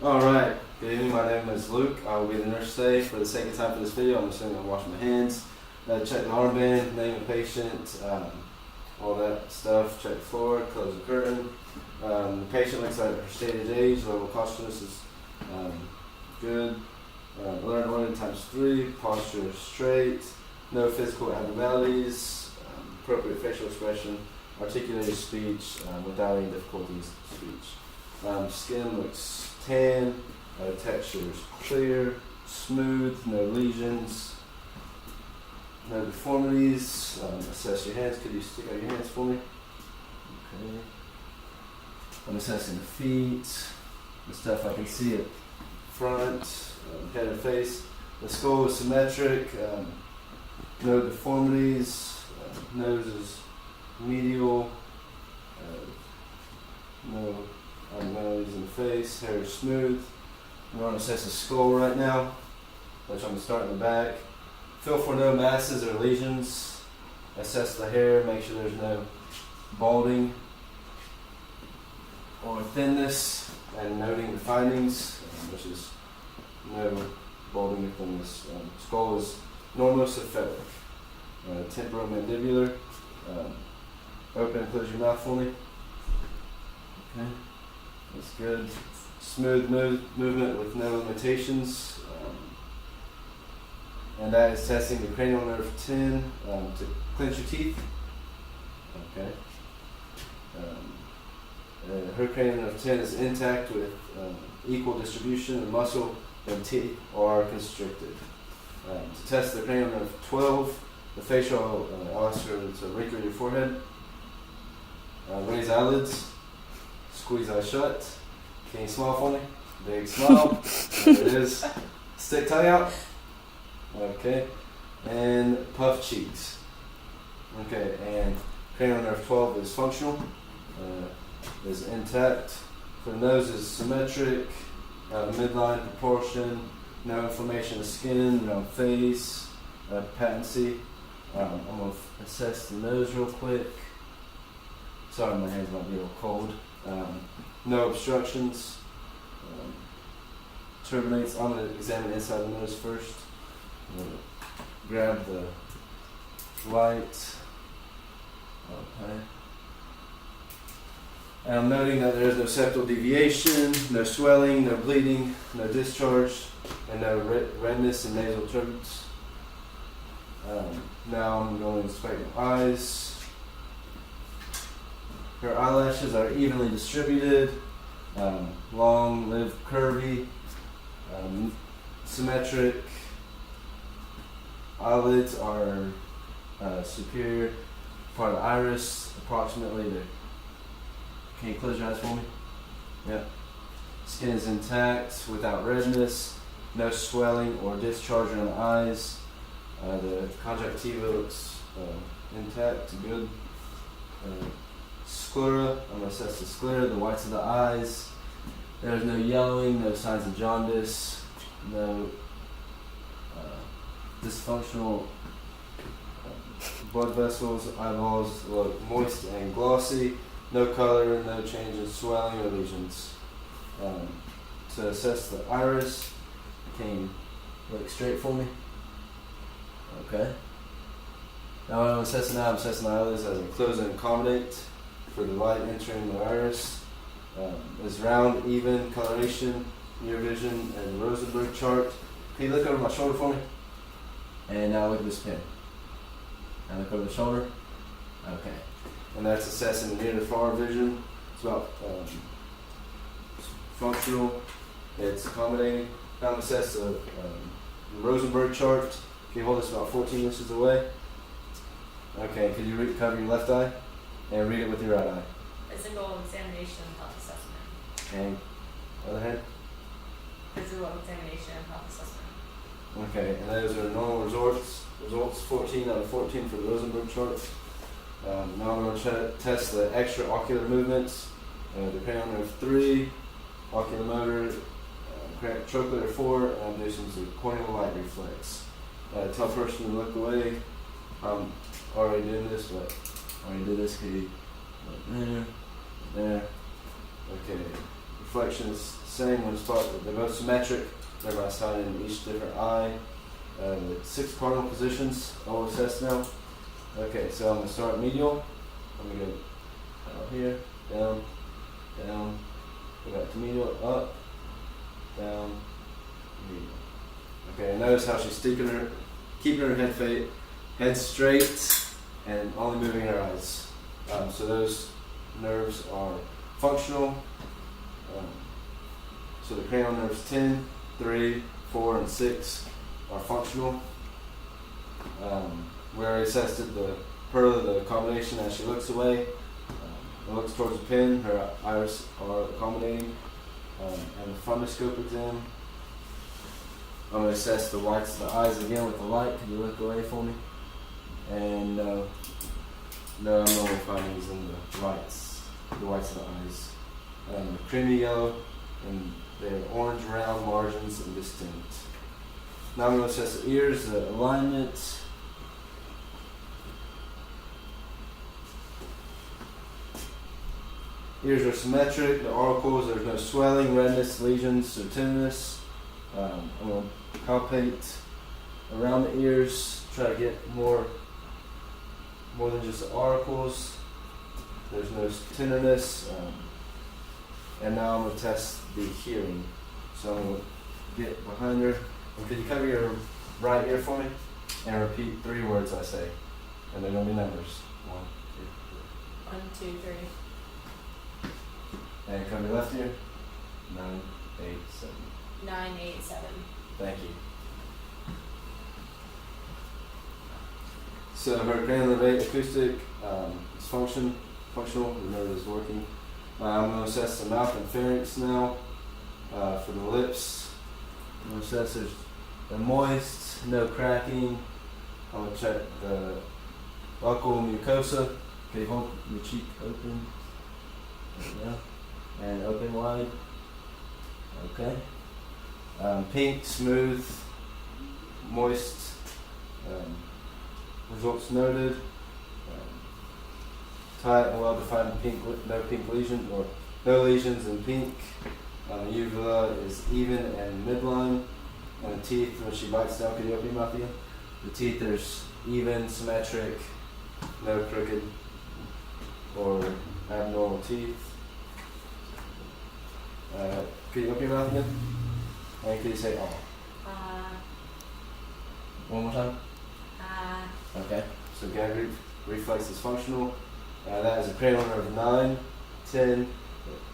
Alright, good evening, my name is Luke. I will be the nurse today. For the sake of time for this video, I'm assuming I'm washing my hands, check the armband, name of patient, all that stuff, check the floor, close the curtain. The patient looks like her stated age, level of consciousness is good. Alert order times 3, posture straight, no physical abnormalities, appropriate facial expression, articulated speech without any difficulties in speech. Skin looks tan, texture is clear, smooth, no lesions, no deformities. Assess your hands. Could you stick out your hands for me? Okay. I'm assessing the feet, the stuff I can see at front, head and face. The skull is symmetric, no deformities, nose is medial, no abnormalities in the face, hair is smooth. We're going to assess the skull right now, which I'm going to start in the back. Feel for no masses or lesions. Assess the hair, make sure there's no balding or thinness, and noting the findings, which is no balding or thinness. Skull is normocephalic. Temporomandibular. Open and close your mouth for me. Okay. That's good. Smooth movement with no limitations. And that is testing the cranial nerve 10 to clench your teeth. Okay. Her cranial nerve 10 is intact with equal distribution. The muscle and teeth are constricted. To test the cranial nerve 12, the facial, I'll ask her to wrinkle your forehead. Raise eyelids. Squeeze eyes shut. Can you smile for me? Big smile. There it is. Stick tongue out. Okay. And puff cheeks. Okay. And cranial nerve 12 is functional. Is intact. For the nose is symmetric. Midline proportion. No inflammation of skin. No face. Patency. I'm going to assess the nose real quick. Sorry, my hands might be a little cold. No obstructions. Turbinates. I'm going to examine inside the nose first. I'm going to grab the light. Okay. And I'm noting that there is no septal deviation, no swelling, no bleeding, no discharge, and no redness and nasal turbinates. Now I'm going to inspect the eyes. Her eyelashes are evenly distributed, long, lived, curvy, symmetric. Eyelids are superior part of the iris, approximately there. Can you close your eyes for me? Yep. Skin is intact, without redness, no swelling or discharge in the eyes. The conjunctiva looks intact, good. Sclera, I'm going to assess the sclera, the whites of the eyes. There's no yellowing, no signs of jaundice, no dysfunctional blood vessels. Eyeballs look moist and glossy, no color, no change in swelling or lesions. To assess the iris, can you look straight for me? Okay. Now when I'm assessing that, I'm assessing the eyelids as I close and accommodate for the light entering the iris. It's round, even coloration, near vision, and Rosenberg chart. Can you look over my shoulder for me? And now look at this pin. Now look over the shoulder. Okay. And that's assessing near to far vision. It's about functional. It's accommodating. Now I'm assessing the Rosenberg chart. Can you hold this about 14 inches away? Okay. Could you cover your left eye and read it with your right eye? Physical examination and health assessment. And other hand. Physical examination and health assessment. Okay, and those are normal results 14 out of 14 for the Rosenberg chart. Now I'm going to test the extraocular movements. The cranial nerve 3, ocular motor, trochlear 4, and I'm doing some corneal light reflex. Tell a person to look away. I'm already doing this, but I already did this. Could you look there, there? Okay. reflection is the same when it's taught. They're both symmetric. They're by assigning each different eye. With 6 cardinal positions, I'll assess now. Okay, so I'm going to start medial. I'm going to go out here, down, down, go back to medial, up, down, medial. Okay, notice how she's keeping her head straight and only moving her eyes. So those nerves are functional. So the cranial nerves 10, 3, 4, and 6 are functional. We already assessed the accommodation as she looks away. Looks towards the pin, her iris are accommodating. And the fundoscope exam, I'm going to assess the whites of the eyes again with the light. Can you look away for me? And no abnormal findings in the whites of the eyes. Creamy yellow, and they're orange round margins and distinct. Now I'm going to assess the ears, the alignment. Ears are symmetric, the auricles, there's no swelling, redness, lesions, or tenderness. I'm going to palpate around the ears, try to get more than just the auricles. There's no tenderness. And now I'm going to test the hearing. So I'm going to get behind her. And could you cover your right ear for me? And repeat 3 words I say. And they're going to be numbers. 1, 2, 3. 1, 2, 3. And cover your left ear. 9, 8, 7. 9, 8, 7. Thank you. So her cranial nerve 8 acoustic is functional. The nerve is working. I'm going to assess the mouth and pharynx now. For the lips, I'm going to assess they're moist, no cracking. I'm going to check the buccal mucosa. Okay, hold your cheek open. There we go. And open wide. Okay. Pink, smooth, moist. Results noted. Tight and well-defined pink, no pink lesion or no lesions in pink. The uvula is even and midline. And the teeth, when she bites down, can you open your mouth again? The teeth, there's even, symmetric, no crooked or abnormal teeth. Could you open your mouth again? And could you say oh? One more time? Okay, so gag reflex is functional. That is a cranial nerve 9, 10,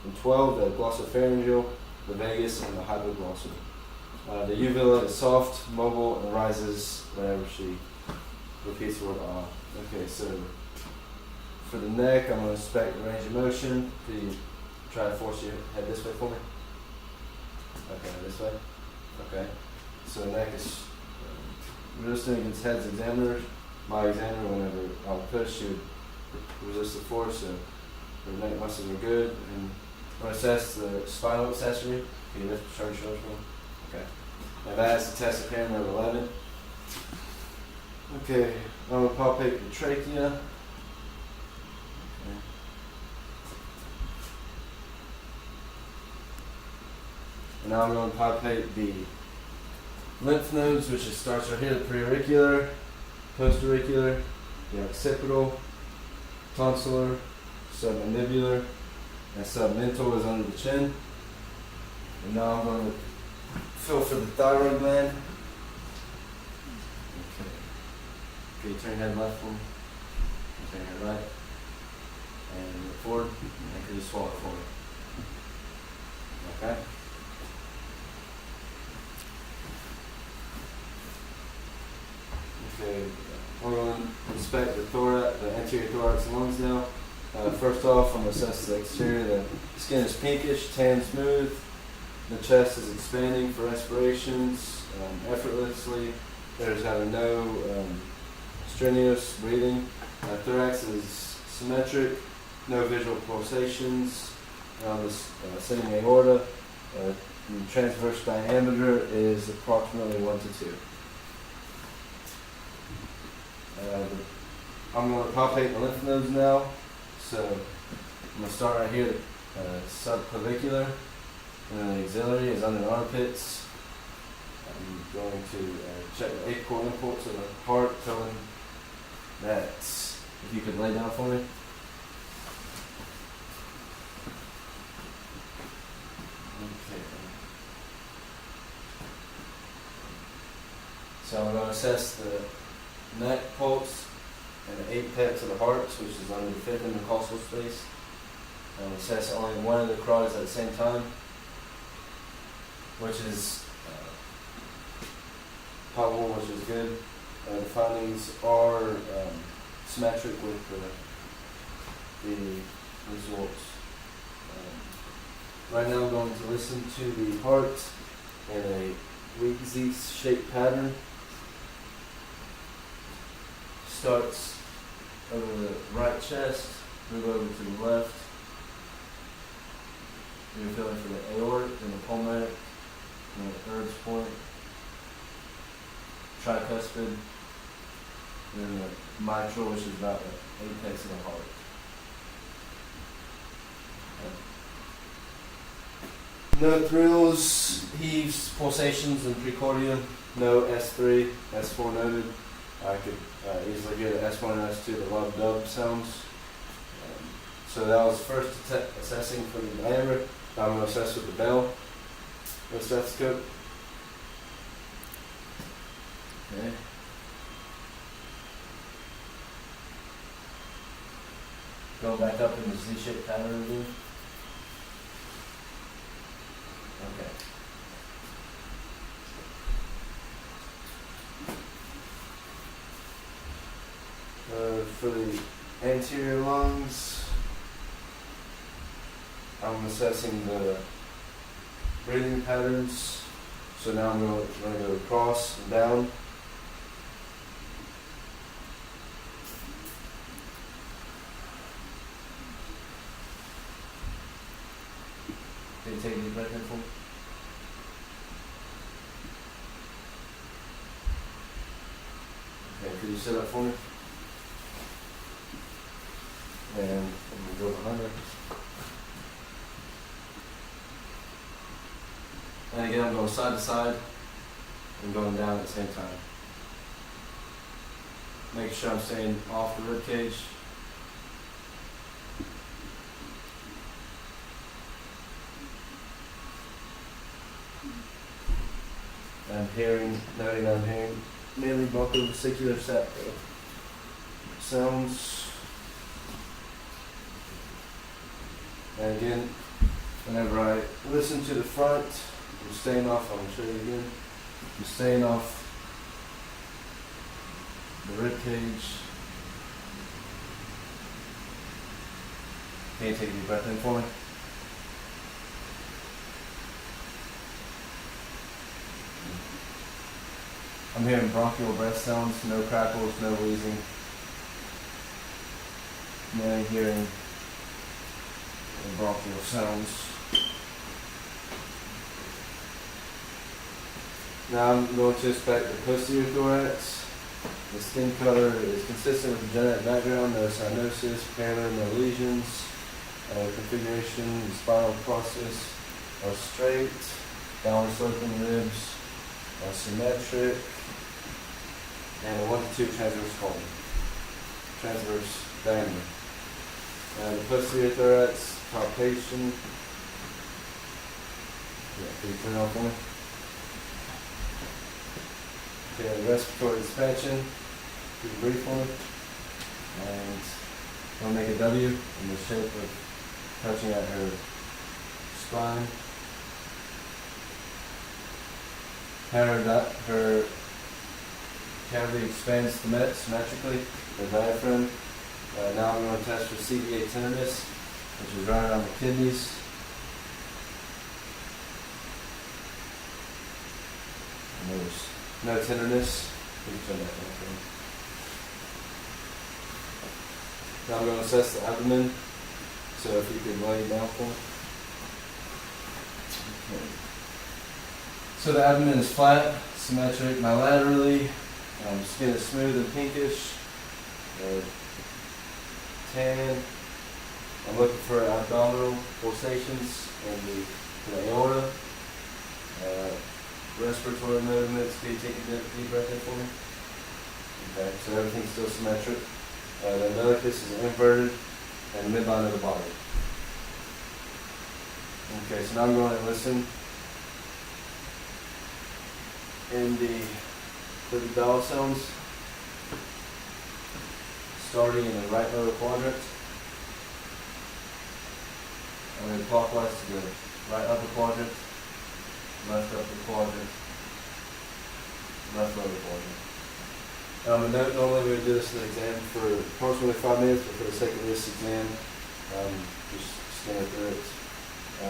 and 12, the glossopharyngeal, the vagus, and the hypoglossal. The uvula is soft, mobile, and rises whenever she repeats the word ah. Okay, so for the neck, I'm going to inspect the range of motion. Could you try to force your head this way for me? Okay, this way. Okay, so the neck is resisting against head's examiner. My examiner, whenever I'll push, she would resist the force, so her neck muscles are good. And I'm going to assess the spinal accessory. Can you lift your shoulders for me? Okay. Now that's the test of cranial nerve 11. Okay, I'm going to palpate the trachea. Okay. And now I'm going to palpate the lymph nodes, which starts right here, the preauricular, postauricular, the occipital, tonsillar, submandibular, and submental is under the chin. And now I'm going to feel for the thyroid gland. Okay. Can you turn your head left for me? Turn your head right. And look forward. And can you swallow it for me? Okay. Okay. We're going to inspect the anterior thorax and lungs now. First off, I'm going to assess the exterior. The skin is pinkish, tan, smooth. The chest is expanding for respirations effortlessly. There's no strenuous breathing. Thorax is symmetric, no visual pulsations. The ascending aorta, transverse diameter is approximately 1 to 2. I'm going to palpate the lymph nodes now. So I'm going to start right here, subclavicular, And then the auxiliary is under the armpits. I'm going to check the apical imports of the heart, telling that if you could lay down for me. Okay. So I'm going to assess the neck pulse and the apex of the heart, which is under the fifth intercostal space. And assess only one of the carotids at the same time, which is palpable, which is good. The findings are symmetric with the results. Right now I'm going to listen to the heart in a weak Z-shaped pattern. Starts over the right chest, move over to the left. You're feeling for the aorta and the pulmonary, and the Erb's point, tricuspid, and then the mitral, which is about the apex of the heart. No thrills, heaves, pulsations, and precordium. No S3, S4 noted. I could easily get an S1 and S2, the love dub sounds. So that was first assessing for the diameter. Now I'm going to assess with the bell, the stethoscope. Okay. Go back up in the Z-shaped pattern again. Okay. For the anterior lungs, I'm assessing the breathing patterns. So now I'm going to go across and down. Can you take a deep breath in for me? Okay, could you sit up for me? And I'm going to go behind her. And again, I'm going side to side and going down at the same time. Making sure I'm staying off the rib cage. I'm noting I'm hearing mainly bronchovesicular sounds. And again, whenever I listen to the front, I'm staying off, I'm going to show you again, I'm staying off the rib cage. Can you take a deep breath in for me? I'm hearing bronchial breath sounds, no crackles, no wheezing. I'm only hearing bronchial sounds. Now I'm going to inspect the posterior thorax. The skin color is consistent with the genetic background, no cyanosis, paler, no lesions. Configuration, the spinal process are straight, downward sloping ribs are symmetric, and a 1 to 2 transverse colon, transverse diameter. The posterior thorax palpation. Yeah, can you turn it off for me? Okay, the respiratory expansion. Can you breathe for me? And I'm going to make a W in the shape of touching at her spine. Her cavity expands symmetrically, the diaphragm. Now I'm going to test for CVA tenderness, which is right around the kidneys. And there's no tenderness. You can turn that down for me. Now I'm going to assess the abdomen. So if you could lay down for me. Okay. So the abdomen is flat, symmetric, bilaterally. Skin is smooth and pinkish. Tan. I'm looking for abdominal pulsations and the to the aorta. Respiratory movements. Can you take a deep breath in for me? Okay, so everything's still symmetric. The umbilicus is inverted and the midline of the body. Okay, so now I'm going to listen in the bell sounds, starting in the right lower quadrant. I'm going to clockwise to the right upper quadrant, left upper quadrant, left lower quadrant. Normally we would do this in the exam for approximately 5 minutes, but for the sake of this exam, just scan through it.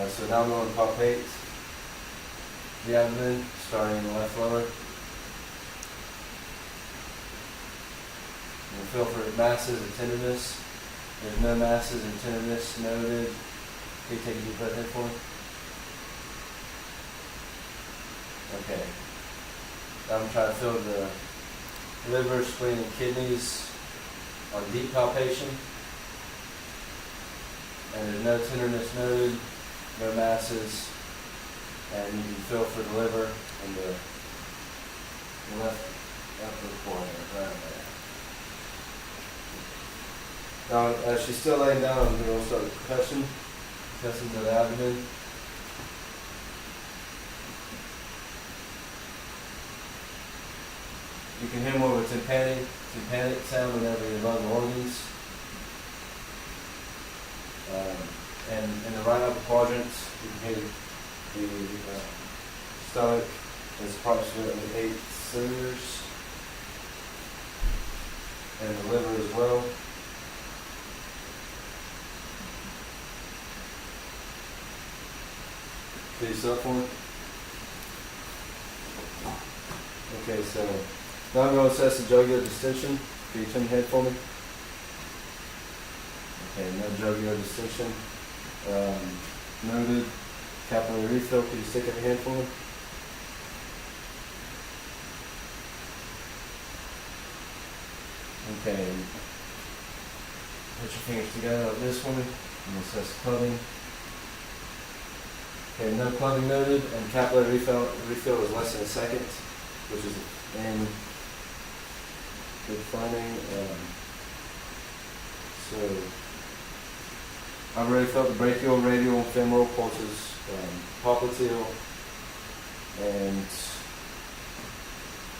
So now I'm going to palpate the abdomen, starting in the left lower. And feel for masses and tenderness. There's no masses and tenderness noted. Can you take a deep breath in for me? Okay. Now I'm trying to feel the liver, spleen, and kidneys on deep palpation. And there's no tenderness noted, no masses, and you can feel for the liver and the left upper quadrant right there. Now, as she's still laying down, I'm going to start with percussion to the abdomen. You can hear more of a tympanic sound whenever you're above the organs. And in the right upper quadrant, you can hear the stomach is approximately 8 centimeters, and the liver as well. Can you start for me? Okay, so now I'm going to assess the jugular distension. Can you turn your head for me? Okay, no jugular distension. Noted. Capillary refill. Could you stick up your hand for me? Okay. Put your fingers together like this for me. And assess clubbing. Okay, no clubbing noted, and capillary refill is less than a second, which is in good finding. So I've already felt the brachial, radial, and femoral pulses, popliteal, and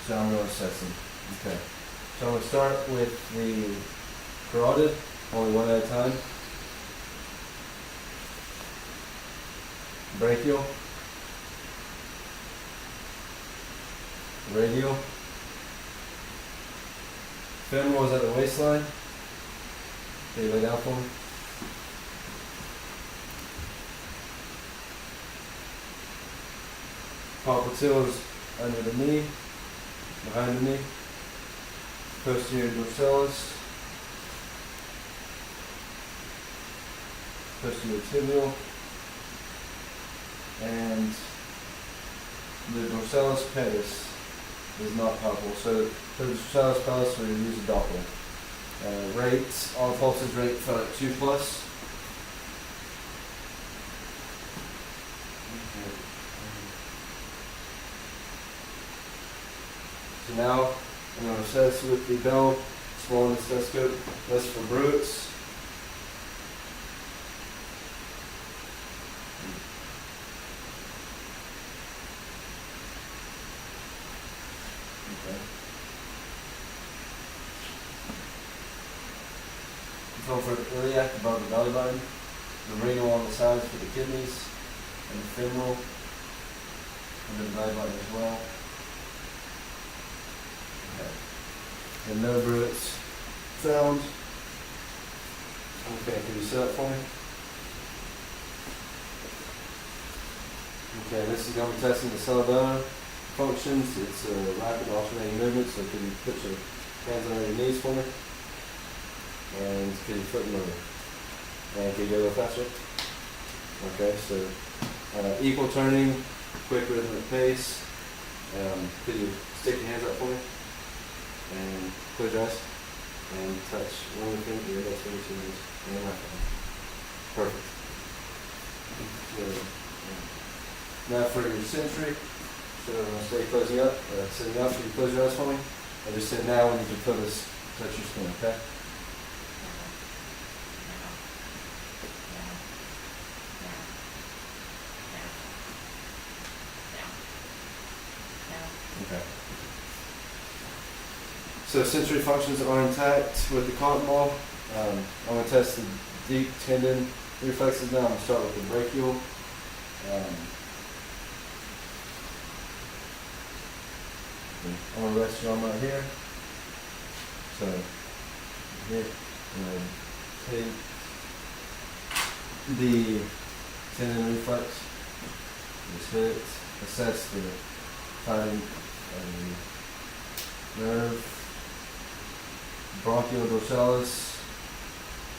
so I'm going to assess them. Okay. So I'm going to start with the carotid, only one at a time. Brachial, radial, femoral is at the waistline. Can you lay down for me? Popliteal is under the knee, behind the knee. Posterior dorsalis, posterior tibial, and the dorsalis pedis is not palpable. So for the dorsalis pedis, we use a Doppler. Rates, all pulses rate for 2+. So now I'm going to assess with the Bell small endoscope. That's for Bruits. Okay. Feel for the iliac above the belly button, the renal on the sides for the kidneys, and the femoral under the belly button as well. Okay. And no Bruits found. Okay, can you sit up for me? Okay, this is going to be testing the cerebellar functions. It's a rapid alternating movement, so can you put your hands on your knees for me? And can you flip them over? And can you go a little faster? Okay, so equal turning, quick rhythmic pace. Could you stick your hands up for me? And close your eyes. And touch one finger, your best finger, 2 hands, and your left hand. Perfect. Good. Now for your century, so I'm gonna stay closing up, sitting up, so you close your eyes for me. I just said now when you can feel this touch your skin, okay? Okay. So sensory functions are intact with the cotton ball. I'm going to test the deep tendon reflexes now. I'm going to start with the brachial. I'm going to rest your arm right here. So, here, and then take the tendon reflex, just hit it, assess the fighting nerve, bronchial dorsalis,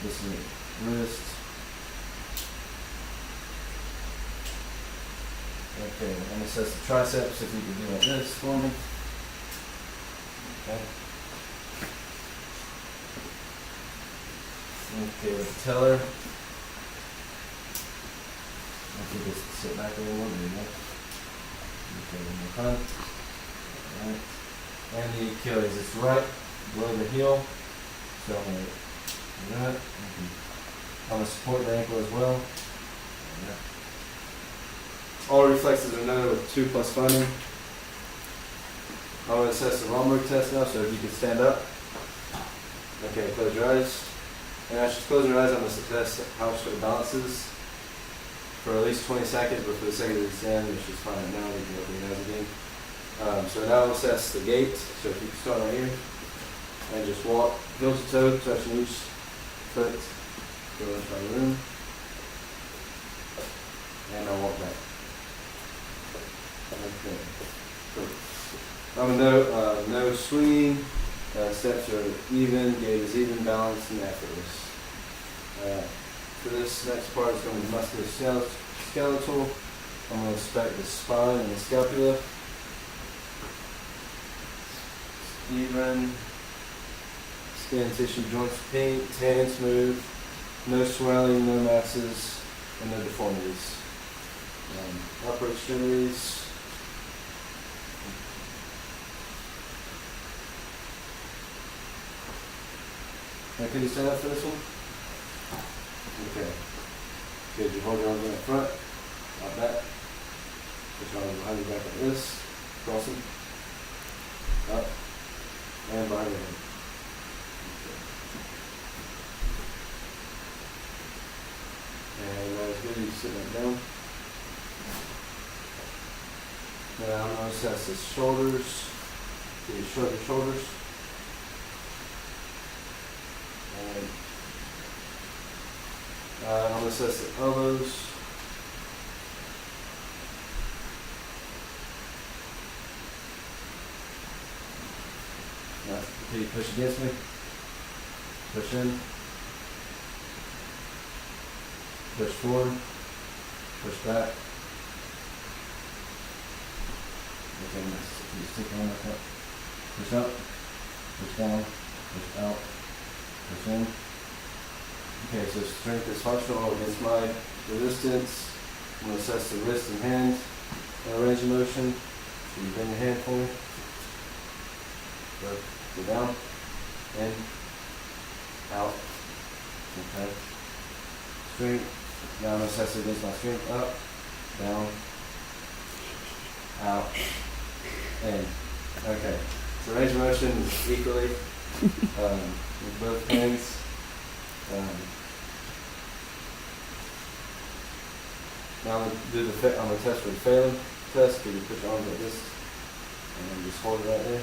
this is wrist. Okay, I'm going to assess the triceps if you can do like this for me. Okay. Okay, with the teller. I think just sit back a little more, there you go. Okay, one more time. Alright. And the Achilles, it's right below the heel. So I'm going to do that. I'm going to support the ankle as well. All reflexes are noted with 2+ funding. I'm going to assess the Romberg test now, so if you can stand up. Okay, close your eyes. And as she's closing her eyes, I'm going to assess how she balances for at least 20 seconds, but for the sake of the exam, if she's fine now, you can open your eyes again. So now we'll assess the gait. So if you can start right here and just walk heel to toe, touching each foot, go into the room, and I'll walk back. Okay. Cool. No swinging. Steps are even, gait is even, balanced, and effortless. For this next part, it's going to be musculoskeletal. I'm going to inspect the spine and the scapula. Even, skin, tissue, joints, pain, tan, smooth, no swelling, no masses, and no deformities. Upper extremities. Now, can you stand up for this one? Okay. Good. You hold your arms in the front, out back. Put your arms behind your back like this. Cross them. Up. And behind your head. Okay. And that's good. You sit back down. Now I'm going to assess the shoulders. So you shrug your shoulders. And I'm going to assess the elbows. Now, can you push against me? Push in. Push forward. Push back. Okay, nice. You stick on like that. Push up. Push down. Push out. Push in. Okay, so strength is functional against my resistance. I'm going to assess the wrist and hand range of motion. So you bring your hand for me. Go down, in, out. Okay. Strength. Now I'm going to assess it against my strength. Up, down, out, in. Okay. So range of motion is equally with both hands. Now I'm going to test for the failing test. Can you put your arms like this and then just hold it right there?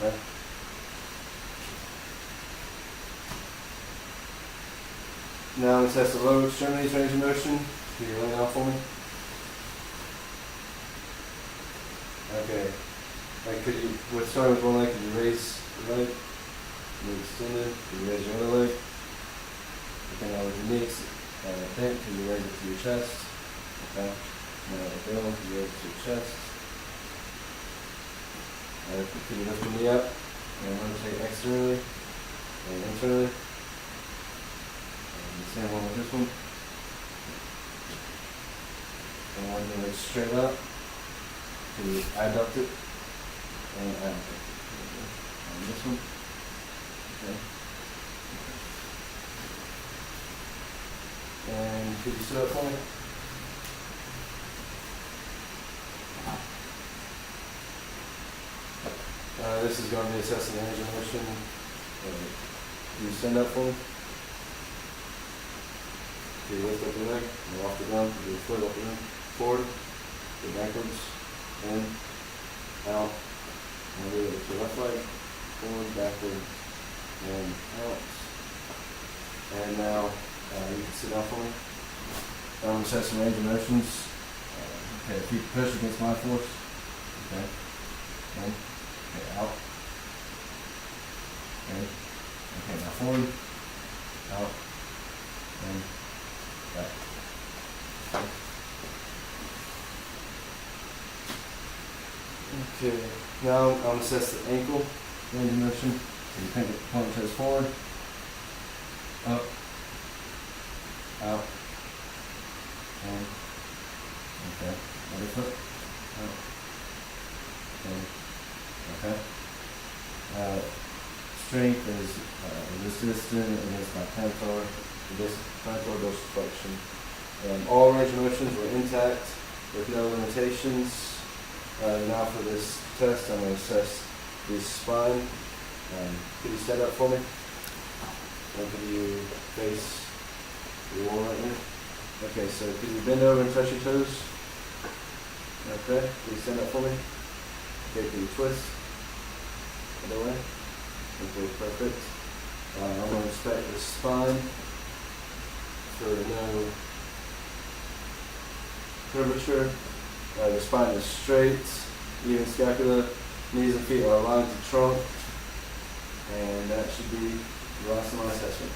Okay. Now I'm going to test the lower extremities range of motion. Can you lay down for me? Okay. Like starting with one leg, could you raise the leg? Leg extended. Could you raise your other leg? Okay, now with your knees bent, can you raise it to your chest? Okay. Now down, can you raise it to your chest? Can you lift your knee up and rotate externally and internally? And the same one with this one. And then it's straight up. Can you adduct it? And adduct it. And this one. Okay. And could you sit up for me? This is going to be assessing the range of motion. Can you stand up for me? Okay, lift up your leg, go off the ground, put your foot up and in, forward, go backwards, in, out, and do it with your left leg, forward, backward, and out. And now, you can sit down for me. Assessing range of motions. Okay, if you push against my force. Okay. In. Okay, out. In. Okay, now forward. Out. In. Back. Okay, now I'm going to assess the ankle range of motion. So you think the point toes forward. Up. Out. In. Okay. Other foot. Out. In. Okay. Strength is resistant against my plantar, this plantar dorsiflexion. All range of motions were intact with no limitations. Now for this test, I'm going to assess the spine. Could you stand up for me? And could you face the wall right here? Okay, so could you bend over and touch your toes? Okay, could you stand up for me? Okay, could you twist? Other way? Okay, perfect. I'm going to inspect the spine for no curvature. The spine is straight, even scapula, knees and feet are aligned to trunk, and that should be the last of my assessment.